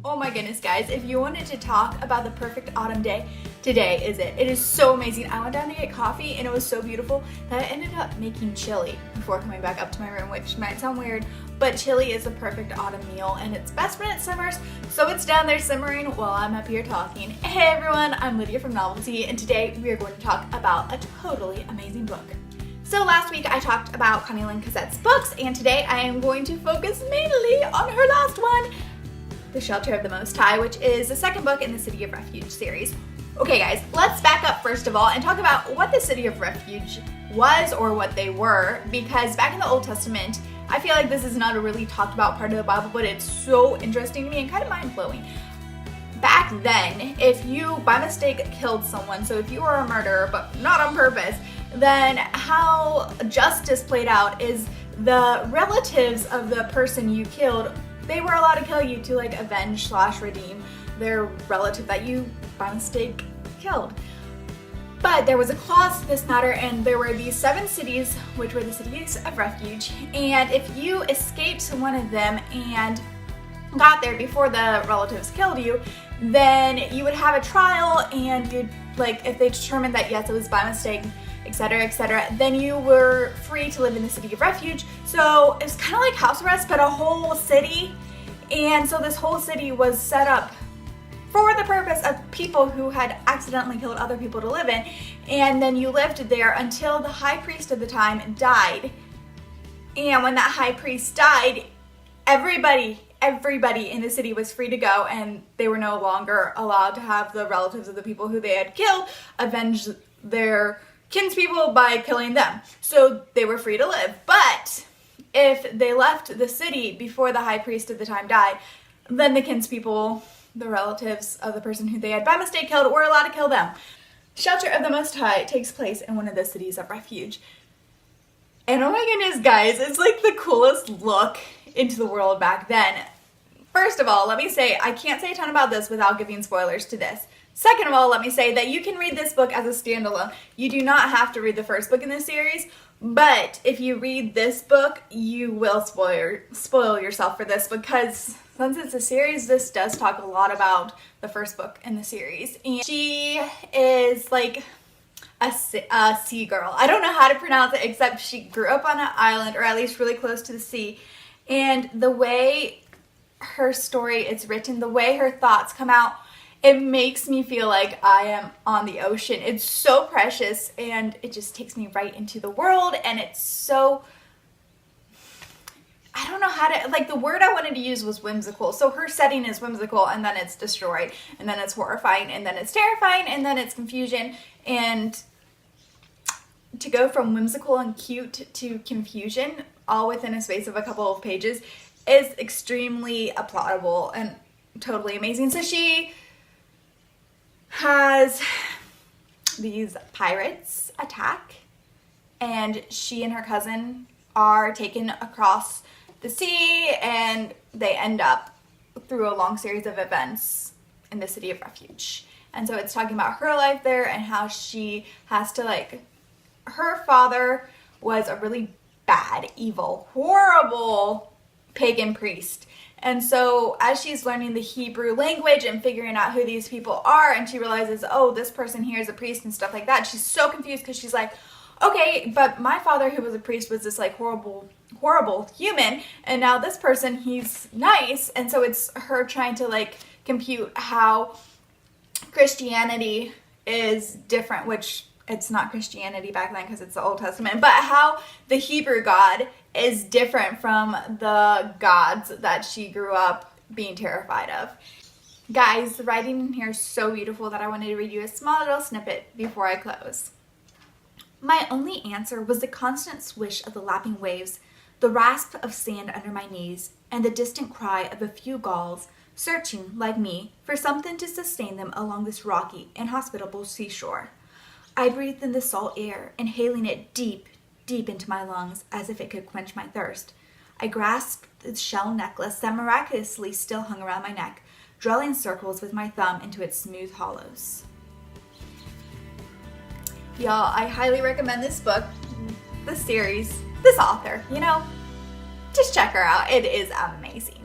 Oh my goodness, guys, if you wanted to talk about the perfect autumn day, today is it. It is so amazing. I went down to get coffee and it was so beautiful that I ended up making chili before coming back up to my room, which might sound weird, but chili is a perfect autumn meal and it's best when it simmers, so it's down there simmering while I'm up here talking. Hey everyone, I'm Lydia from Novelty, and today we are going to talk about a totally amazing book. So last week I talked about Connie Lynn Cosette's books, and today I am going to focus mainly on her last one, The Shelter of the Most High, which is the second book in the City of Refuge series. Okay guys, let's back up first of all and talk about what the City of Refuge was, or what they were, because back in the Old Testament, I feel like this is not a really talked about part of the Bible, but it's so interesting to me and kind of mind-blowing. Back then, if you by mistake killed someone, so if you were a murderer but not on purpose, then how justice played out is the relatives of the person you killed, they were allowed to kill you to like avenge / redeem their relative that you by mistake killed. But there was a clause to this matter, and there were these 7 cities, which were the cities of refuge, and if you escaped one of them and got there before the relatives killed you, then you would have a trial, and you'd, like, if they determined that yes, it was by mistake, etc., then you were free to live in the City of Refuge. So it's kind of like house arrest, but a whole city. And so this whole city was set up for the purpose of people who had accidentally killed other people to live in. And then you lived there until the high priest of the time died. And when that high priest died, everybody in the city was free to go, and they were no longer allowed to have the relatives of the people who they had killed avenge their kinspeople by killing them. So they were free to live. But if they left the city before the high priest of the time died, then the kinspeople, the relatives of the person who they had by mistake killed, were allowed to kill them. Shelter of the Most High takes place in one of the cities of refuge. And oh my goodness, guys, it's like the coolest look into the world back then. First of all, let me say, I can't say a ton about this without giving spoilers to this. Second of all, let me say that you can read this book as a standalone. You do not have to read the first book in this series, but if you read this book, you will spoil yourself for this, because since it's a series, this does talk a lot about the first book in the series. And she is like a sea girl. I don't know how to pronounce it, except she grew up on an island, or at least really close to the sea. And the way her story is written, the way her thoughts come out, it makes me feel like I am on the ocean. It's so precious, and it just takes me right into the world, and it's so, I don't know how to, like, the word I wanted to use was whimsical. So her setting is whimsical, and then it's destroyed, and then it's horrifying, and then it's terrifying, and then it's confusion. And to go from whimsical and cute to confusion all within a space of a couple of pages is extremely applaudable and totally amazing. So she has these pirates attack, and she and her cousin are taken across the sea, and they end up through a long series of events in the City of Refuge. And so it's talking about her life there and how she has to, like, her father was a really bad, evil, horrible pagan priest. And so as she's learning the Hebrew language and figuring out who these people are, and she realizes, oh, this person here is a priest and stuff like that, she's so confused, because she's like, okay, but my father who was a priest was this like horrible human, and now this person, he's nice. And so it's her trying to like compute how Christianity is different, which it's not Christianity back then because it's the Old Testament, but how the Hebrew God is different from the gods that she grew up being terrified of. Guys, the writing in here is so beautiful that I wanted to read you a small little snippet before I close. My only answer was the constant swish of the lapping waves, the rasp of sand under my knees, and the distant cry of a few gulls searching, like me, for something to sustain them along this rocky, inhospitable seashore. I breathed in the salt air, inhaling it deep, deep into my lungs, as if it could quench my thirst. I grasped the shell necklace that miraculously still hung around my neck, drawing circles with my thumb into its smooth hollows. Y'all, I highly recommend this book, this series, this author, just check her out. It is amazing.